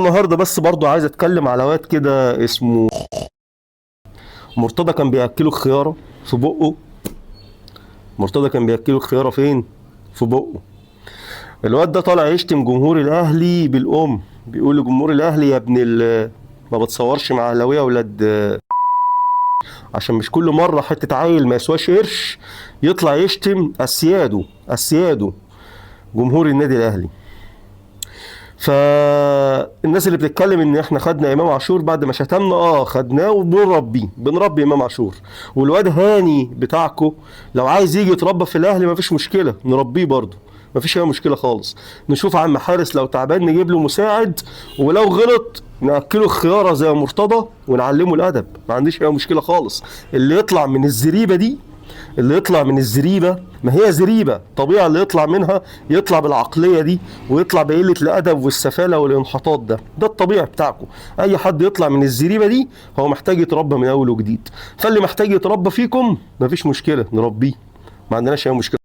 النهارده بس برضو عايز اتكلم على واد كده اسمه مرتضى. كان بياكله الخياره في بقه. مرتضى كان بياكله الخياره فين؟ في بقه. الواد ده طالع يشتم جمهور الاهلي بالام، بيقول لجمهور الاهلي يا ابن ما بتصورش مع اهلاويه ولاد، عشان مش كل مره حته عيل ما يسواش قرش يطلع يشتم اسياده جمهور النادي الاهلي. فالناس اللي بتتكلم ان احنا خدنا امام عاشور بعد ما شتمنا، خدناه بنربي امام عاشور. والواد هاني بتاعكو لو عايز يجي يتربى في الاهلي مفيش مشكله، نربيه برضه، مفيش اي مشكله خالص. نشوف عم حارس لو تعبان نجيب له مساعد، ولو غلط ناكله الخياره زي مرتضى ونعلمه الادب، ما عنديش اي مشكله خالص. اللي يطلع من الزريبه دي، اللي يطلع من الزريبه، ما هي زريبه طبيعي، اللي يطلع منها يطلع بالعقليه دي ويطلع بقله الادب والسفاله والانحطاط ده الطبيعي بتاعكم. اي حد يطلع من الزريبه دي هو محتاج يتربى من اول وجديد. فاللي محتاج يتربى فيكم مفيش مشكله، نربيه، ما عندناش اي مشكله.